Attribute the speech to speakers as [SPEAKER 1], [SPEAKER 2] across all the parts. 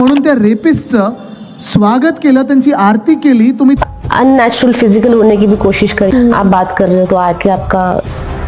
[SPEAKER 1] म्हणून त्या रेपिस्टचं स्वागत केलं, त्यांची आरती केली. तुम्ही
[SPEAKER 2] अननेचुरल फिजिकल होने की भी कोशिश करी. आप बात कर रहे हो तो आके आपका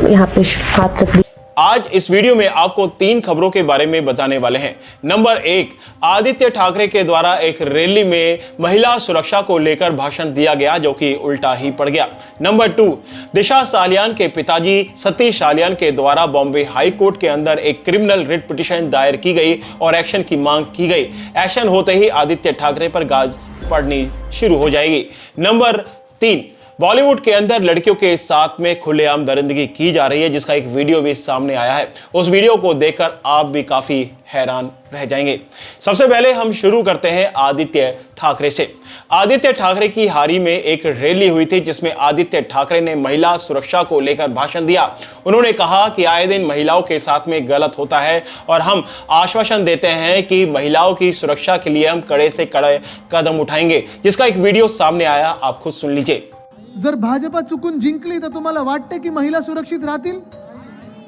[SPEAKER 2] यहाँ पे हाथ रख दिया.
[SPEAKER 3] आज इस वीडियो में आपको 3 खबरों के बारे में बताने वाले हैं. नंबर 1, आदित्य ठाकरे के द्वारा एक रैली में महिला सुरक्षा को लेकर भाषण दिया गया जो कि उल्टा ही पड़ गया. नंबर 2, दिशा सालियान के पिताजी सतीश सालियान के द्वारा बॉम्बे हाई कोर्ट के अंदर एक क्रिमिनल रिट पिटीशन दायर की गई और एक्शन की मांग की गई. एक्शन होते ही आदित्य ठाकरे पर गाज पड़नी शुरू हो जाएगी. नंबर 3, बॉलीवुड के अंदर लड़कियों के साथ में खुलेआम दरिंदगी की जा रही है जिसका एक वीडियो भी सामने आया है. उस वीडियो को देखकर आप भी काफी हैरान रह जाएंगे. सबसे पहले हम शुरू करते हैं आदित्य ठाकरे से. आदित्य ठाकरे की हारी में एक रैली हुई थी जिसमें आदित्य ठाकरे ने महिला सुरक्षा को लेकर भाषण दिया. उन्होंने कहा कि आए दिन महिलाओं के साथ में गलत होता है और हम आश्वासन देते हैं कि महिलाओं की सुरक्षा के लिए हम कड़े से कड़े कदम उठाएंगे. जिसका एक वीडियो सामने आया, आप खुद सुन लीजिए.
[SPEAKER 1] जर भाजपा चुकून जिंकली तर तुम्हाला वाटते की महिला सुरक्षित राहतील?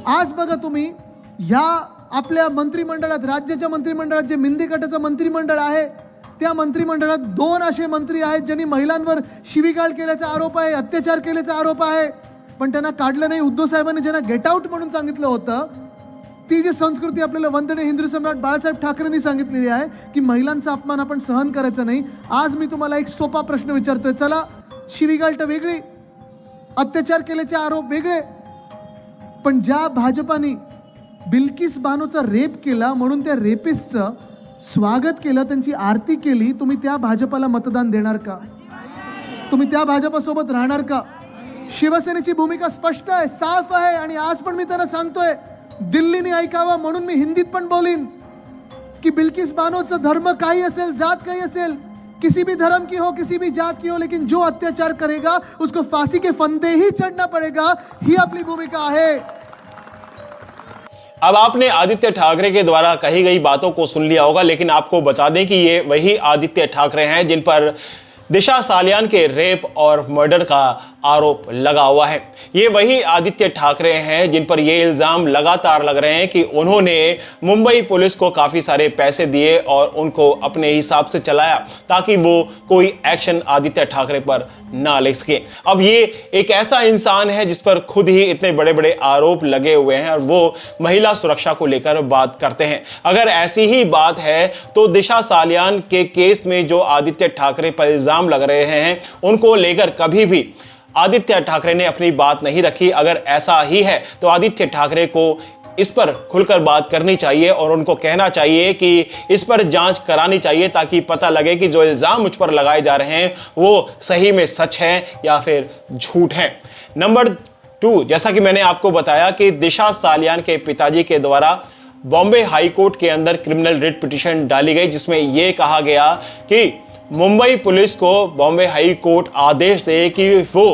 [SPEAKER 1] आज बघा तुम्ही ह्या आपल्या मंत्रिमंडळात, राज्याच्या मंत्रिमंडळात जे मिंदी गटाचं मंत्रिमंडळ आहे त्या मंत्रिमंडळात 2 असे मंत्री आहेत ज्यांनी महिलांवर शिवीगाळ केल्याचा आरोप आहे, अत्याचार केल्याचा आरोप आहे, पण त्यांना काढलं नाही. उद्धव साहेबांनी ज्यांना गेट आउट म्हणून सांगितलं होतं, ती जी संस्कृती आपल्याला वंदनीय हिंदू सम्राट बाळासाहेब ठाकरेंनी सांगितलेली आहे की महिलांचा अपमान आपण सहन करायचा नाही. आज मी तुम्हाला एक सोपा प्रश्न विचारतोय. चला, शिवीगाळ वेगळी, अत्याचार केल्याचे आरोप वेगळे, पण ज्या भाजपाने बिल्किस बानोचा रेप केला म्हणून त्या रेपिस्टचं स्वागत केलं, त्यांची आरती केली, तुम्ही त्या भाजपाला मतदान देणार का? तुम्ही त्या भाजपासोबत राहणार का? शिवसेनेची भूमिका स्पष्ट आहे, साफ आहे आणि आज पण मी त्यांना सांगतोय, दिल्लीने ऐकावं म्हणून मी हिंदीत पण बोलीन की बिल्किस बानोचा धर्म काही असेल, जात काही असेल, किसी भी धर्म की हो, किसी भी जात की हो, लेकिन जो अत्याचार करेगा उसको फांसी के फंदे ही चढ़ना पड़ेगा. ही अपनी भूमिका है.
[SPEAKER 3] अब आपने आदित्य ठाकरे के द्वारा कही गई बातों को सुन लिया होगा, लेकिन आपको बता दें कि ये वही आदित्य ठाकरे हैं जिन पर दिशा सालियान के रेप और मर्डर का आरोप लगा हुआ है. ये वही आदित्य ठाकरे हैं जिन पर ये इल्ज़ाम लगातार लग रहे हैं कि उन्होंने मुंबई पुलिस को काफ़ी सारे पैसे दिए और उनको अपने हिसाब से चलाया ताकि वो कोई एक्शन आदित्य ठाकरे पर ना ले सके. अब ये एक ऐसा इंसान है जिस पर खुद ही इतने बड़े बड़े आरोप लगे हुए हैं और वो महिला सुरक्षा को लेकर बात करते हैं. अगर ऐसी ही बात है तो दिशा सालियान के केस में जो आदित्य ठाकरे पर इल्ज़ाम लग रहे हैं उनको लेकर कभी भी आदित्य ठाकरे ने अपनी बात नहीं रखी. अगर ऐसा ही है तो आदित्य ठाकरे को इस पर खुलकर बात करनी चाहिए और उनको कहना चाहिए कि इस पर जांच करानी चाहिए ताकि पता लगे कि जो इल्ज़ाम मुझ पर लगाए जा रहे हैं वो सही में सच है या फिर झूठ है. नंबर 2, जैसा कि मैंने आपको बताया कि दिशा सालियान के पिताजी के द्वारा बॉम्बे हाई कोर्ट के अंदर क्रिमिनल रिट पिटीशन डाली गई जिसमें यह कहा गया कि मुंबई पुलिस को बॉम्बे हाई कोर्ट आदेश दे कि वो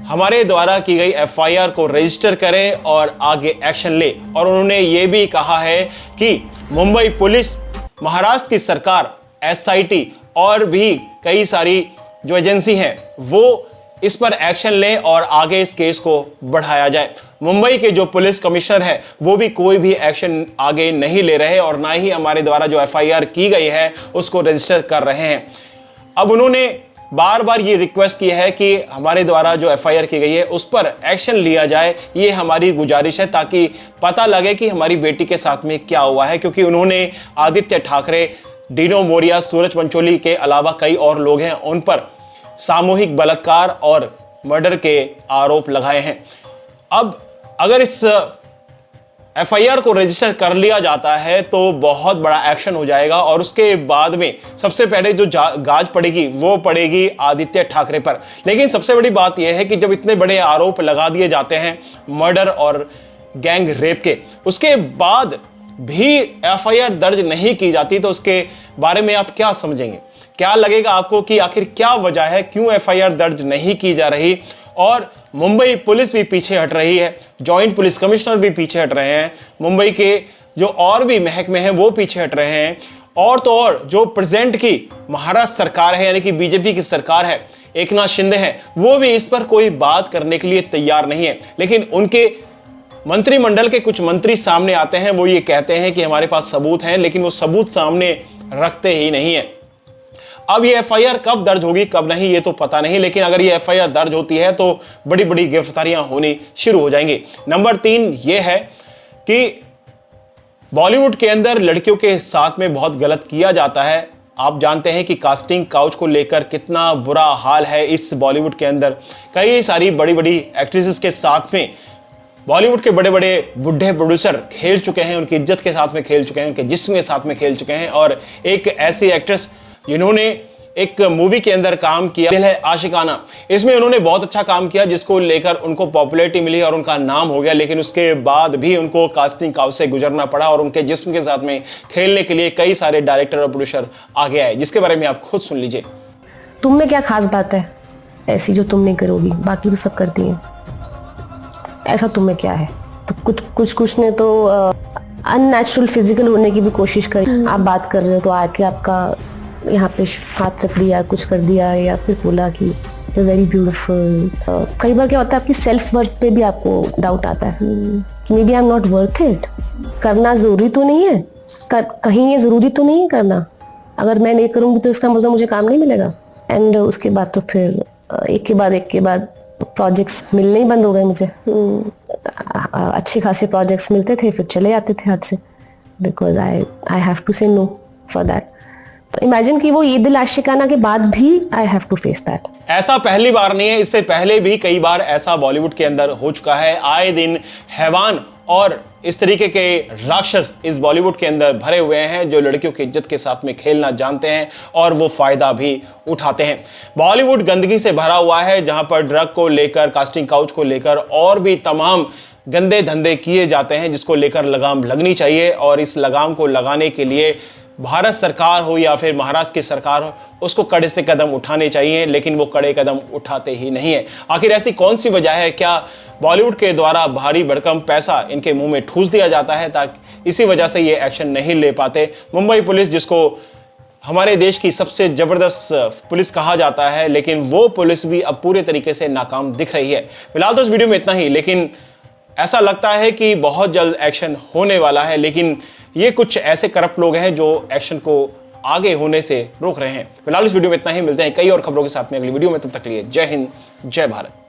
[SPEAKER 3] हमारे द्वारा की गई एफआईआर को रजिस्टर करें और आगे एक्शन ले. और उन्होंने ये भी कहा है कि मुंबई पुलिस, महाराष्ट्र की सरकार, एसआईटी और भी कई सारी जो एजेंसी हैं वो इस पर एक्शन लें और आगे इस केस को बढ़ाया जाए. मुंबई के जो पुलिस कमिश्नर है वो भी कोई भी एक्शन आगे नहीं ले रहे और ना ही हमारे द्वारा जो एफआईआर की गई है उसको रजिस्टर कर रहे हैं. अब उन्होंने बार बार ये रिक्वेस्ट की है कि हमारे द्वारा जो एफआईआर की गई है उस पर एक्शन लिया जाए. ये हमारी गुजारिश है ताकि पता लगे कि हमारी बेटी के साथ में क्या हुआ है, क्योंकि उन्होंने आदित्य ठाकरे, डीनो मोरिया, सूरज पंचोली के अलावा कई और लोग हैं उन पर सामूहिक बलात्कार और मर्डर के आरोप लगाए हैं. अब अगर इस एफआईआर को रजिस्टर कर लिया जाता है तो बहुत बड़ा एक्शन हो जाएगा और उसके बाद में सबसे पहले जो गाज पड़ेगी वो पड़ेगी आदित्य ठाकरे पर. लेकिन सबसे बड़ी बात यह है कि जब इतने बड़े आरोप लगा दिए जाते हैं मर्डर और गैंग रेप के, उसके बाद भी एफआईआर दर्ज नहीं की जाती तो उसके बारे में आप क्या समझेंगे? क्या लगेगा आपको कि आखिर क्या वजह है, क्यों एफआईआर दर्ज नहीं की जा रही? और मुंबई पुलिस भी पीछे हट रही है, जॉइंट पुलिस कमिश्नर भी पीछे हट रहे हैं, मुंबई के जो और भी महकमे हैं वो पीछे हट रहे हैं, और तो और जो प्रेजेंट की महाराष्ट्र सरकार है यानी कि बीजेपी की सरकार है, एकनाथ शिंदे हैं, वो भी इस पर कोई बात करने के लिए तैयार नहीं है. लेकिन उनके मंत्रिमंडल के कुछ मंत्री सामने आते हैं, वो ये कहते हैं कि हमारे पास सबूत हैं, लेकिन वो सबूत सामने रखते ही नहीं है। अब ये एफआईआर कब दर्ज होगी कब नहीं ये तो पता नहीं, लेकिन अगर ये एफआईआर दर्ज होती है तो बड़ी बड़ी गिरफ्तारियां होनी शुरू हो जाएंगी। नंबर 3 ये है कि बॉलीवुड के अंदर लड़कियों के साथ में बहुत गलत किया जाता है। आप जानते हैं कि कास्टिंग काउच को लेकर कितना बुरा हाल है इस बॉलीवुड के अंदर। कई सारी बड़ी बड़ी एक्ट्रेसेस के साथ में बॉलीवुड के बड़े बड़े बुढ़े प्रोड्यूसर खेल चुके हैं, उनकी इज्जत के साथ में खेल चुके हैं, उनके जिस्म के साथ में खेल चुके हैं। और एक ऐसी एक्ट्रेस जिन्होंने एक मूवी के अंदर काम किया, दिल है आशिकाना, इसमें उन्होंने बहुत अच्छा काम किया जिसको लेकर उनको पॉपुलैरिटी मिली और उनका नाम हो गया, लेकिन उसके बाद भी उनको कास्टिंग काउच से गुजरना पड़ा और उनके जिस्म के साथ में खेलने के लिए कई सारे डायरेक्टर और प्रोड्यूसर आगे आए, जिसके बारे में आप खुद सुन लीजिए।
[SPEAKER 2] तुम में क्या खास बात है ऐसी जो तुम नहीं करोगी, बाकी तो सब करती हैं, ऐसा तुम में क्या है? तो कुछ ने तो अननेचुरल फिजिकल होने की भी कोशिश करी। आप बात कर रहे हो तो आके आपका यहाँ पे हाथ रख दिया, कुछ कर दिया, या फिर बोला कि यू वेरी ब्यूटीफुल। कई बार क्या होता है आपकी सेल्फ वर्थ पे भी आपको डाउट आता है कि maybe I am not worth it. करना ज़रूरी तो नहीं है, कहीं ये ज़रूरी तो नहीं है करना। अगर मैं नहीं करूँगी तो इसका मतलब मुझे काम नहीं मिलेगा। एंड उसके बाद तो फिर एक के बाद प्रोजेक्ट्स मिलने ही बंद हो गए मुझे। अच्छे खासे प्रोजेक्ट्स मिलते थे, फिर चले जाते थे हाथ से, because I have to say no for that. Imagine कि वो ये दिल आशिकाना के बाद भी I have to face that.
[SPEAKER 3] ऐसा पहली बार नहीं है, इससे पहले भी कई बार ऐसा बॉलीवुड के अंदर हो चुका है। आए दिन हैवान और इस तरीके के राक्षस इस बॉलीवुड के अंदर भरे हुए हैं जो लड़कियों की इज्जत के साथ में खेलना जानते हैं और वो फायदा भी उठाते हैं। बॉलीवुड गंदगी से भरा हुआ है, जहां पर ड्रग को लेकर, कास्टिंग काउच को लेकर और भी तमाम गंदे धंधे किए जाते हैं, जिसको लेकर लगाम लगनी चाहिए। और इस लगाम को लगाने के लिए भारत सरकार हो या फिर महाराष्ट्र की सरकार हो, उसको कड़े से कदम उठाने चाहिए, लेकिन वो कड़े कदम उठाते ही नहीं है। आखिर ऐसी कौन सी वजह है? क्या बॉलीवुड के द्वारा भारी भरकम पैसा इनके मुंह में ठूस दिया जाता है, ताकि इसी वजह से ये एक्शन नहीं ले पाते? मुंबई पुलिस, जिसको हमारे देश की सबसे जबरदस्त पुलिस कहा जाता है, लेकिन वो पुलिस भी अब पूरे तरीके से नाकाम दिख रही है। फिलहाल तो इस वीडियो में इतना ही, लेकिन ऐसा लगता है कि बहुत जल्द एक्शन होने वाला है, लेकिन ये कुछ ऐसे करप्ट लोग हैं जो एक्शन को आगे होने से रोक रहे हैं। फिलहाल इस वीडियो में इतना ही, मिलते हैं कई और खबरों के साथ में अगली वीडियो में। तब तक के लिए जय हिंद, जय भारत।